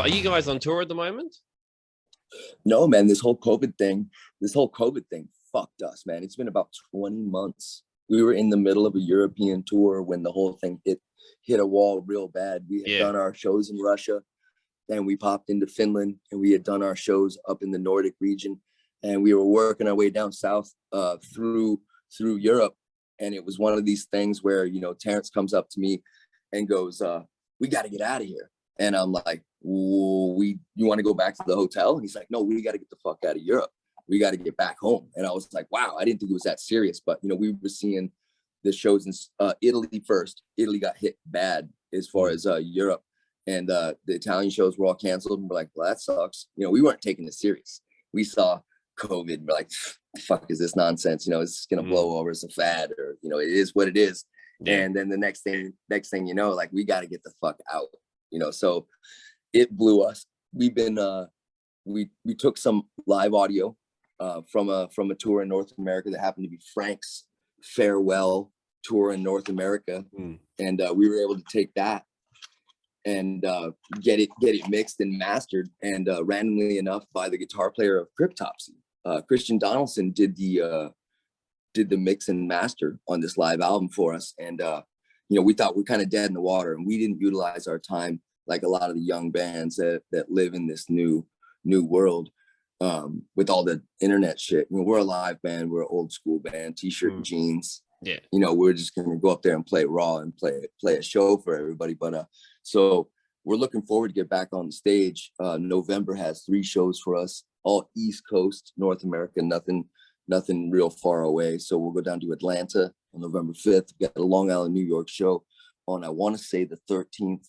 Are you guys on tour at the moment? No, man, this whole COVID thing fucked us, man. It's been about 20 months. We were in the middle of a European tour when the whole thing hit a wall real bad. We had done our shows in Russia, then we popped into Finland, and we had done our shows up in the Nordic region, and we were working our way down south through Europe. And it was one of these things where, you know, Terrence comes up to me and goes, we got to get out of here. And I'm like, you want to go back to the hotel? And he's like, no, we got to get the fuck out of Europe. We got to get back home. And I was like, wow, I didn't think it was that serious. But, you know, we were seeing the shows in Italy first. Italy got hit bad as far as Europe. And the Italian shows were all canceled. And we're like, well, that sucks. You know, we weren't taking it serious. We saw COVID and we're like, the fuck is this nonsense? You know, it's going to blow over as a fad, or, you know, it is what it is. Yeah. And then the next thing, you know, like, we got to get the fuck out, you know? So it blew us. We've been, we took some live audio from a tour in North America that happened to be Frank's farewell tour in North America. And we were able to take that and get it mixed and mastered. And randomly enough, by the guitar player of Cryptopsy, Christian Donaldson did the mix and master on this live album for us. And you know, we thought we're kind of dead in the water, and we didn't utilize our time like a lot of the young bands that live in this new world with all the internet shit. I mean, we're a live band, we're an old school band, t-shirt and jeans. Yeah, you know, we're just gonna go up there and play raw and play a show for everybody. But so we're looking forward to get back on the stage. November has 3 shows for us, all East Coast, North America, nothing real far away. So we'll go down to Atlanta on November 5th. We've got a Long Island, New York show on, I want to say, the 13th.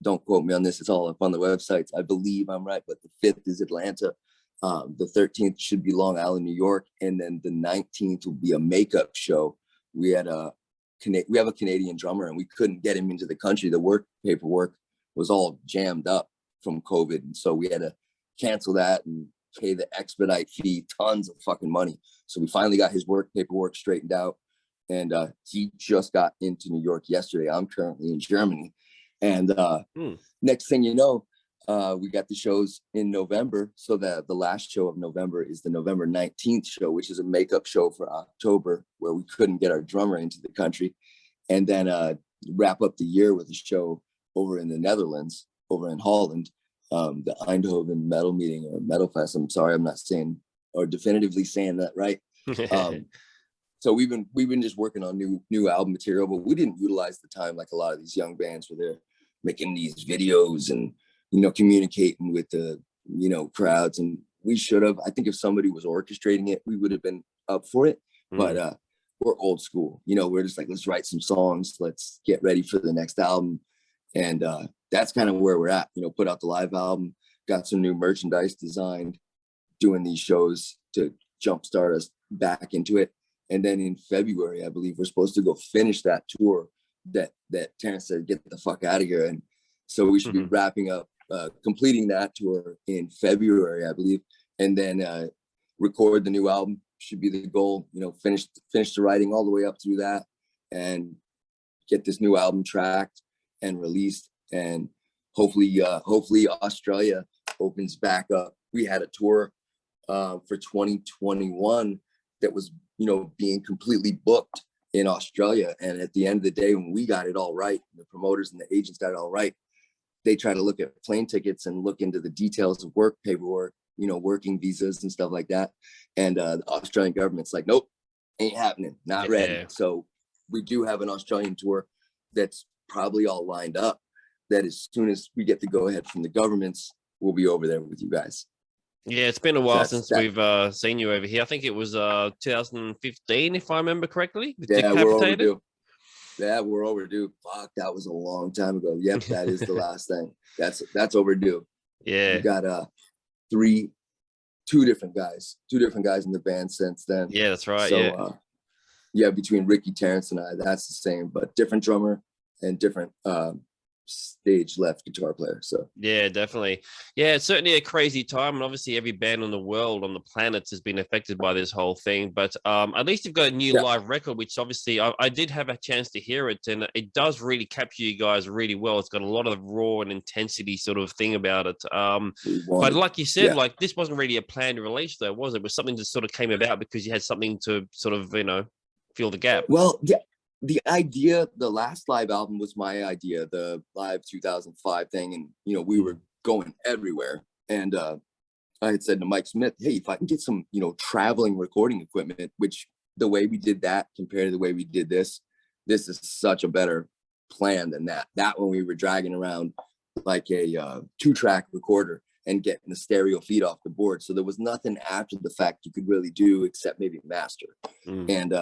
Don't quote me on this, it's all up on the websites. I believe I'm right, but the 5th is Atlanta. The 13th should be Long Island, New York. And then the 19th will be a makeup show. We have a Canadian drummer, and we couldn't get him into the country. The work paperwork was all jammed up from COVID. And so we had to cancel that and pay the expedite fee, tons of fucking money. So we finally got his work paperwork straightened out. And he just got into New York yesterday. I'm currently in Germany. And next thing you know, we got the shows in November. So the last show of November is the November 19th show, which is a makeup show for October, where we couldn't get our drummer into the country. And then wrap up the year with a show over in the Netherlands, over in Holland, the Eindhoven Metal Meeting or Metal Fest. I'm sorry, I'm not saying or definitively saying that right. So we've been just working on new album material, but we didn't utilize the time like a lot of these young bands where they're making these videos and, you know, communicating with the, you know, crowds. And we should have. I think if somebody was orchestrating it, we would have been up for it. But we're old school, you know, we're just like, let's write some songs, let's get ready for the next album. And that's kind of where we're at, you know, put out the live album, got some new merchandise designed, doing these shows to jumpstart us back into it. And then in February, I believe we're supposed to go finish that tour that Terrence said, get the fuck out of here. And so we should be wrapping up, completing that tour in February, I believe. And then record the new album should be the goal, you know, finish the writing all the way up through that and get this new album tracked and released. And hopefully Australia opens back up. We had a tour for 2021 that was, you know, being completely booked in Australia. And at the end of the day, when we got it all right, the promoters and the agents got it all right, they try to look at plane tickets and look into the details of work paperwork, you know, working visas and stuff like that. And the Australian government's like, nope, ain't happening, not ready. So we do have an Australian tour that's probably all lined up, that as soon as we get the go ahead from the governments, we'll be over there with you guys. Yeah, it's been a while since we've seen you over here. I think it was 2015, if I remember correctly. Yeah, we're overdue. Yeah, we're overdue. Fuck, that was a long time ago. Yep, that is the last thing. That's overdue. Yeah, we got two different guys in the band since then. Yeah, that's right. So, yeah, between Ricky, Terrence, and I, that's the same, but different drummer and different stage left guitar player. So yeah, definitely. Yeah, it's certainly a crazy time, and obviously every band in the world, on the planet, has been affected by this whole thing. But at least you've got a new live record, which obviously I did have a chance to hear it, and it does really capture you guys really well. It's got a lot of raw and intensity sort of thing about it. But like you said, like this wasn't really a planned release, though, was it? It was something that sort of came about because you had something to sort of, you know, fill the gap. Well, yeah. The idea, the last live album was my idea, the live 2005 thing. And, you know, we were going everywhere. And I had said to Mike Smith, hey, if I can get some, you know, traveling recording equipment, which the way we did that compared to the way we did this is such a better plan than that. That one we were dragging around like a 2-track recorder and getting the stereo feed off the board. So there was nothing after the fact you could really do except maybe master. And,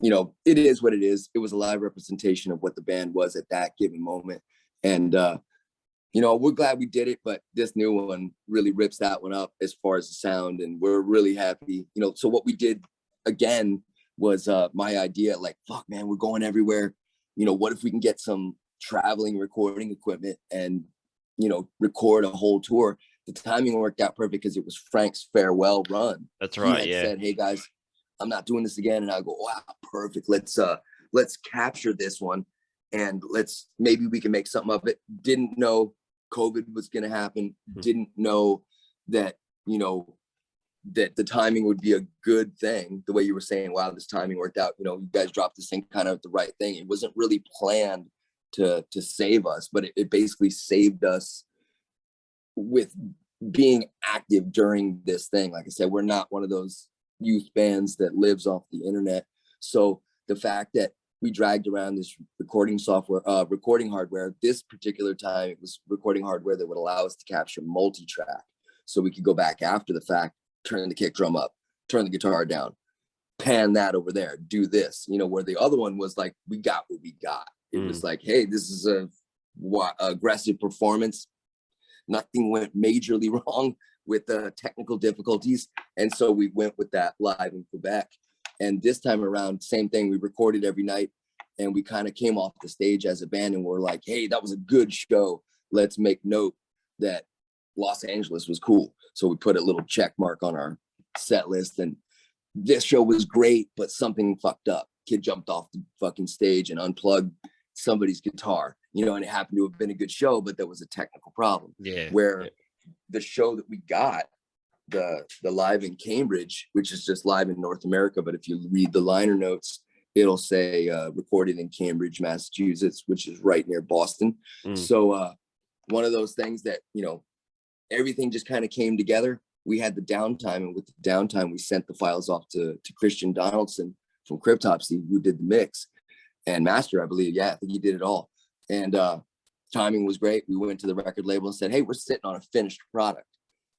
you know, it is what it is. It was a live representation of what the band was at that given moment. And, you know, we're glad we did it, but this new one really rips that one up as far as the sound. And we're really happy, you know. So what we did again was my idea, like, fuck, man, we're going everywhere. You know, what if we can get some traveling recording equipment and, you know, record a whole tour? The timing worked out perfect because it was Frank's farewell run. That's right. He had said, hey, guys, I'm not doing this again. And I go, wow, perfect. Let's capture this one and maybe we can make something of it. Didn't know COVID was going to happen. Didn't know that, you know, that the timing would be a good thing. The way you were saying, wow, this timing worked out. You know, you guys dropped this thing kind of at the right thing. It wasn't really planned to save us, but it basically saved us with being active during this thing. Like I said, we're not one of those youth bands that lives off the internet. So the fact that we dragged around this recording software, recording hardware, this particular time, it was recording hardware that would allow us to capture multi-track. So we could go back after the fact, turn the kick drum up, turn the guitar down, pan that over there, do this, you know, where the other one was like, we got what we got. It was like, hey, this is a aggressive performance. Nothing went majorly wrong with the technical difficulties. And so we went with that live in Quebec. And this time around, same thing. We recorded every night and we kind of came off the stage as a band and we're like, hey, that was a good show. Let's make note that Los Angeles was cool. So we put a little check mark on our set list and this show was great, but something fucked up. Kid jumped off the fucking stage and unplugged somebody's guitar, you know, and it happened to have been a good show, but there was a technical problem. The show that we got, the live in Cambridge, which is just live in North America, but if you read the liner notes, it'll say recorded in Cambridge, Massachusetts, which is right near Boston. So one of those things that, you know, everything just kind of came together. We had the downtime, and with the downtime, we sent the files off to Christian Donaldson from Cryptopsy, who did the mix and master, I believe. Yeah, I think he did it all. And timing was great. We went to the record label and said, hey, we're sitting on a finished product.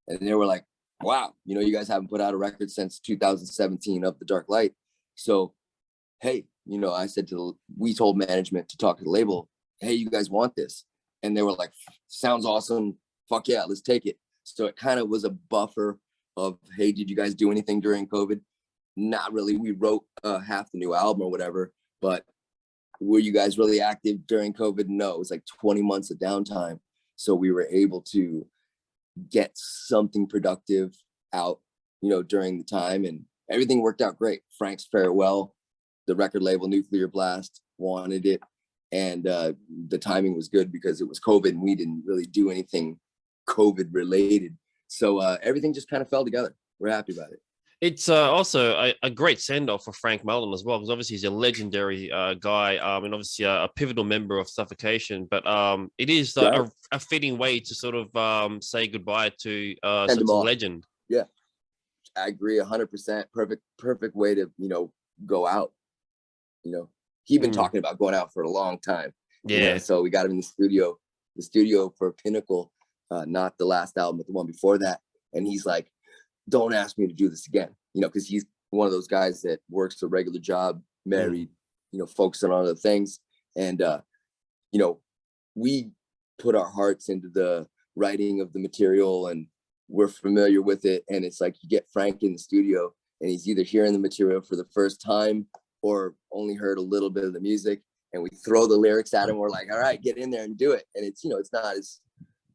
And they were like, wow, you know, you guys haven't put out a record since 2017 of The Dark Light. So, hey, you know, we told management to talk to the label, hey, you guys want this? And they were like, sounds awesome. Fuck yeah, let's take it. So it kind of was a buffer of, hey, did you guys do anything during COVID? Not really. We wrote half the new album or whatever, but were you guys really active during COVID? No, it was like 20 months of downtime. So we were able to get something productive out, you know, during the time, and everything worked out great. Frank's farewell, the record label Nuclear Blast wanted it, and the timing was good because it was COVID and we didn't really do anything COVID related. So everything just kind of fell together. We're happy about it. It's also a great send-off for Frank Mullen as well, because obviously he's a legendary guy, and obviously a pivotal member of Suffocation. But it is a fitting way to sort of say goodbye to such a legend. Yeah, I agree 100%. Perfect way to, you know, go out. You know, he'd been talking about going out for a long time. Yeah. You know, so we got him in the studio for Pinnacle, not the last album, but the one before that. And he's like, don't ask me to do this again, you know, because he's one of those guys that works a regular job, married, you know, focusing on other things. And, you know, we put our hearts into the writing of the material and we're familiar with it. And it's like you get Frank in the studio and he's either hearing the material for the first time or only heard a little bit of the music. and we throw the lyrics at him. We're like, all right, get in there and do it. And it's, you know, it's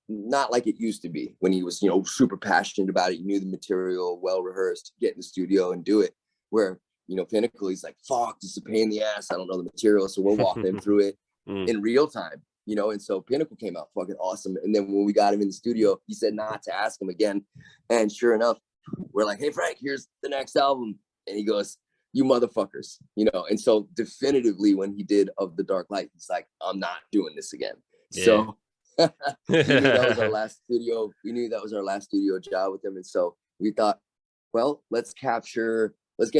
not like it used to be when he was, you know, super passionate about it. You knew the material, well rehearsed, get in the studio and do it. Where, you know, Pinnacle, he's like, fuck, this is a pain in the ass. I don't know the material. So we're walking him through it in real time, you know. And so Pinnacle came out fucking awesome. And then when we got him in the studio, he said not to ask him again. And sure enough, we're like, hey, Frank, here's the next album. And he goes, you motherfuckers, you know. And so definitively when he did Of the Dark Light, he's like, I'm not doing this again. Yeah. So we knew that was our last studio. We knew that was our last studio job with him. And so we thought, well, let's get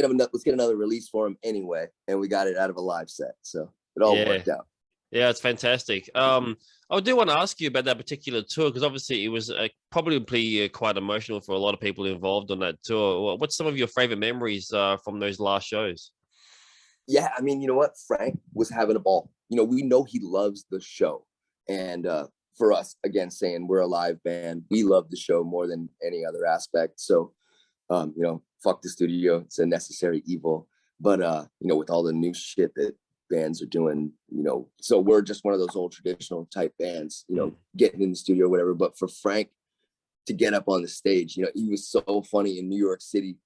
another release for him anyway. And we got it out of a live set. So it all worked out. Yeah, it's fantastic. I do want to ask you about that particular tour, because obviously it was probably quite emotional for a lot of people involved on that tour. What's some of your favorite memories from those last shows? Yeah, I mean, you know what? Frank was having a ball. You know, we know he loves the show. And for us, again, saying we're a live band, we love the show more than any other aspect. So, you know, fuck the studio. It's a necessary evil. But, you know, with all the new shit that bands are doing, you know, so we're just one of those old traditional type bands, you know, getting in the studio or whatever. But for Frank to get up on the stage, you know, he was so funny in New York City.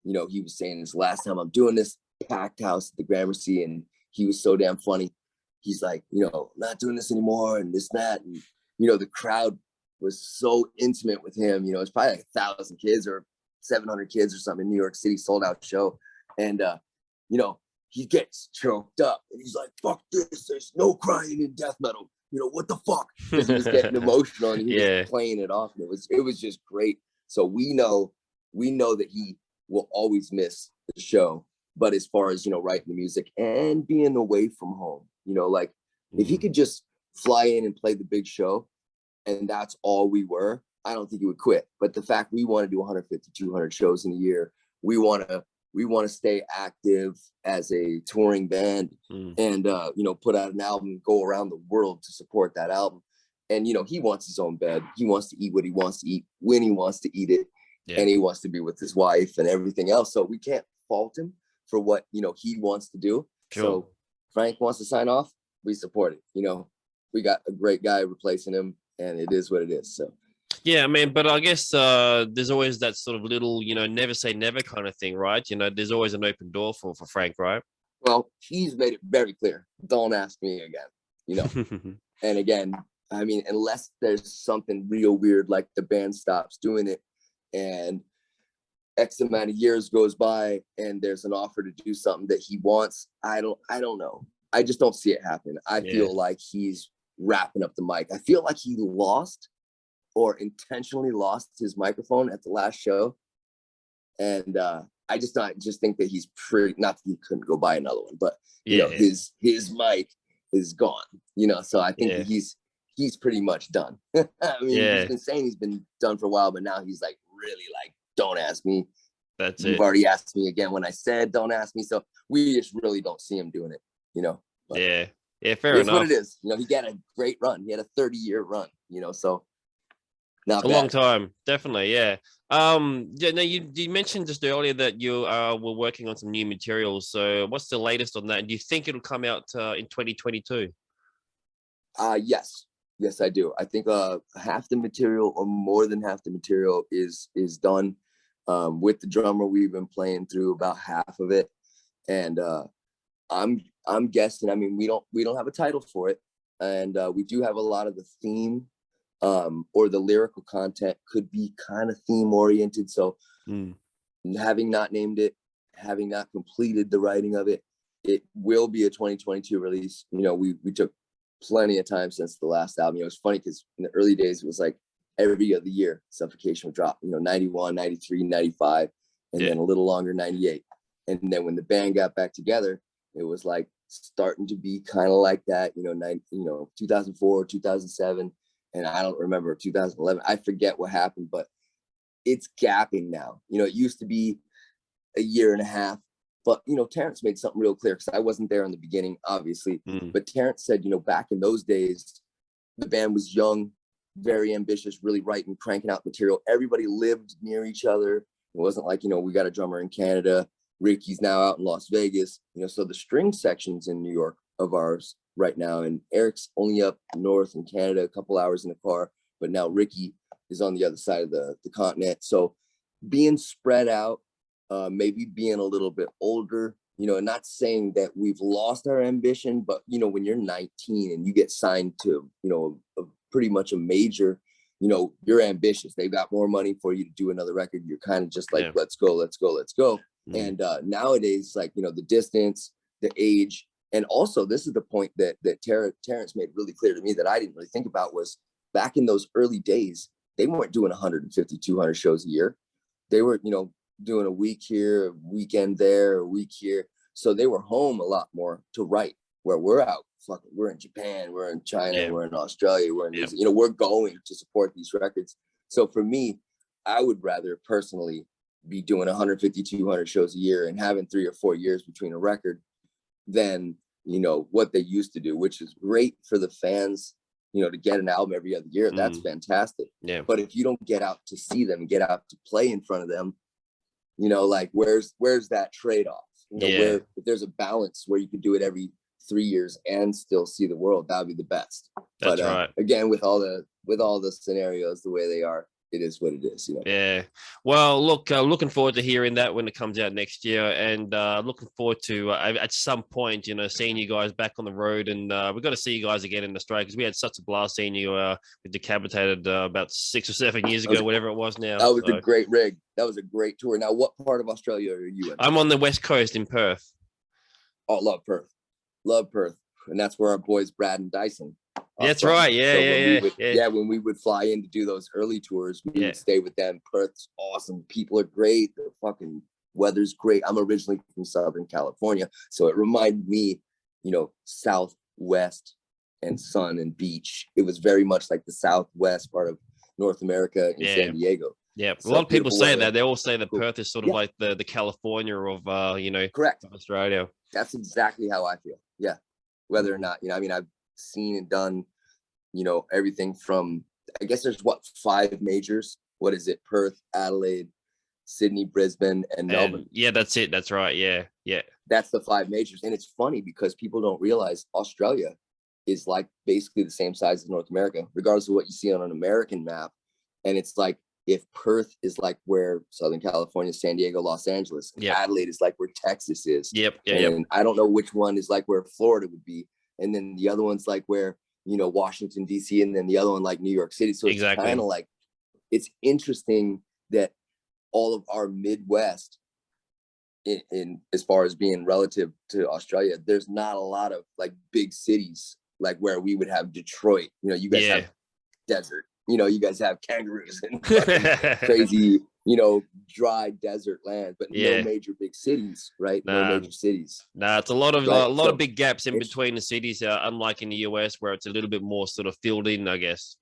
You know, he was saying this last time I'm doing this, packed house at the Gramercy, and he was so damn funny. He's like, you know, not doing this anymore and this, that. And, you know, the crowd was so intimate with him. You know, it's probably like 1,000 kids or 700 kids or something in New York City, sold out show. And, you know, he gets choked up and he's like, fuck this. There's no crying in death metal. You know, what the fuck? Because he was getting emotional and he was playing it off. And it was just great. So we know that he will always miss the show. But as far as, you know, writing the music and being away from home, you know, like if he could just fly in and play the big show and that's all we were, I don't think he would quit. But the fact we want to do 150, 200 shows in a year, we want to stay active as a touring band and, you know, put out an album, go around the world to support that album. And, you know, he wants his own bed. He wants to eat what he wants to eat when he wants to eat it. Yeah. And he wants to be with his wife and everything else. So we can't fault him for what, you know, he wants to do. Sure. So Frank wants to sign off, we support it. You know, we got a great guy replacing him and it is what it is. So yeah, man, but I guess there's always that sort of little, you know, never say never kind of thing, right? You know, there's always an open door for Frank, right? Well, he's made it very clear. Don't ask me again, you know. And again, I mean, unless there's something real weird, like the band stops doing it and X amount of years goes by and there's an offer to do something that he wants, I don't know. I just don't see it happen. I feel like he's wrapping up the mic. I feel like he lost or intentionally lost his microphone at the last show. And I just think that he's pretty, not that he couldn't go buy another one, but you know, his mic is gone, you know, so I think that he's pretty much done. I mean, he's been saying he's been done for a while, but now he's like, really like, don't ask me. That's You've already asked me again when I said don't ask me. So we just really don't see him doing it, you know. But yeah, fair enough. It's what it is. You know, he got a great run. He had a 30-year run, you know, so not a long time, definitely. Yeah. Now you mentioned just earlier that you were working on some new materials. So what's the latest on that? And do you think it'll come out in 2022? Yes, I do. I think half the material or more than half the material is done. With the drummer, we've been playing through about half of it, and I'm guessing. I mean, we don't have a title for it, and we do have a lot of the theme or the lyrical content could be kind of theme oriented. So having not named it, having not completed the writing of it, it will be a 2022 release. You know, we took plenty of time since the last album. You know, it's funny because in the early days, it was like every other year, Suffocation would drop, you know, 91, 93, 95, and then a little longer, 98. And then when the band got back together, it was like starting to be kind of like that, you know, 2004, 2007. And I don't remember 2011. I forget what happened, but it's gapping now. You know, it used to be a year and a half. But, you know, Terrence made something real clear because I wasn't there in the beginning, obviously. But Terrence said, you know, back in those days, the band was young, very ambitious, really writing, cranking out material. Everybody lived near each other. It wasn't like, you know, we got a drummer in Canada. Ricky's now out in Las Vegas. You know, so the string sections in New York of ours right now, and Eric's only up north in Canada, a couple hours in the car, but now Ricky is on the other side of the continent. So being spread out, maybe being a little bit older, you know, and not saying that we've lost our ambition, but, you know, when you're 19 and you get signed to, you know, pretty much a major, you know, you're ambitious. They've got more money for you to do another record. You're kind of just like, let's go, let's go, let's go. And nowadays, like, you know, the distance, the age, and also this is the point that Terrence made really clear to me that I didn't really think about, was back in those early days, they weren't doing 150, 200 shows a year. They were, you know, doing a week here, a weekend there, a week here. So they were home a lot more to write, where we're out. Fucking, we're in Japan, we're in China, we're in Australia, we're in, you know, we're going to support these records. So for me, I would rather personally be doing 150, 200 shows a year and having 3 or 4 years between a record than, you know, what they used to do, which is great for the fans, you know, to get an album every other year. That's fantastic. Yeah. But if you don't get out to see them, get out to play in front of them, you know, like where's that trade-off? You know, where if there's a balance where you could do it every 3 years and still see the world, that would be the best. That's right. Again, with all the scenarios the way they are, it is what it is, you know. Yeah. Well, look, looking forward to hearing that when it comes out next year, and looking forward to at some point, you know, seeing you guys back on the road, and we've got to see you guys again in Australia, because we had such a blast seeing you with Decapitated about 6 or 7 years ago, whatever it was now. That was a great rig. That was a great tour. Now, what part of Australia are you in? I'm on the West Coast in Perth. Oh, love Perth, and that's where our boys Brad and Dyson. That's right. Yeah, when we would fly in to do those early tours, we would stay with them. Perth's awesome. People are great. The fucking weather's great. I'm originally from Southern California, so it reminded me, you know, Southwest and sun and beach. It was very much like the Southwest part of North America in San Diego. Yeah, so a lot of people say that. They all say that Perth is sort of like the California of, you know, correct, Australia. That's exactly how I feel. Yeah, whether or not, you know, I mean, I've seen and done, you know, everything from, I guess there's 5 majors. What is it? Perth, Adelaide, Sydney, Brisbane, and Melbourne. Yeah, that's it. That's right. Yeah. That's the 5 majors. And it's funny because people don't realize Australia is like basically the same size as North America, regardless of what you see on an American map. And it's like, if Perth is like where Southern California, San Diego, Los Angeles, Adelaide is like where Texas is. And I don't know which one is like where Florida would be. And then the other one's like where, you know, Washington, D.C., and then the other one like New York City. So it's kind of like, it's interesting that all of our Midwest, in as far as being relative to Australia, there's not a lot of like big cities like where we would have Detroit. You know, you guys have desert. You know, you guys have kangaroos and crazy, you know, dry desert land, but no major big cities, right? No major cities. It's a lot of big gaps in between the cities, unlike in the US where it's a little bit more sort of filled in, I guess.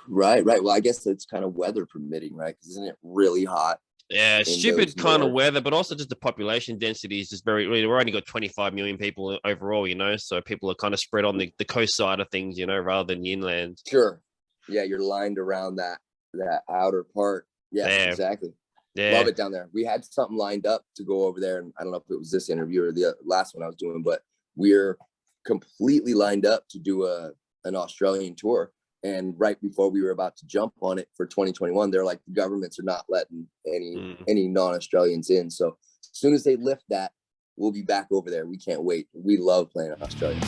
Right. Well, I guess it's kind of weather permitting, right? Because isn't it really hot? Yeah, stupid kind of weather, but also just the population density is just very, we're only got 25 million people overall, you know, so people are kind of spread on the coast side of things, you know, rather than the inland. Sure. Yeah, you're lined around that outer part. Yeah, exactly. Yeah. Love it down there. We had something lined up to go over there, and I don't know if it was this interview or the last one I was doing, but we're completely lined up to do an Australian tour. And right before we were about to jump on it for 2021, they're like, the governments are not letting any non-Australians in. So as soon as they lift that, we'll be back over there. We can't wait. We love playing in Australia.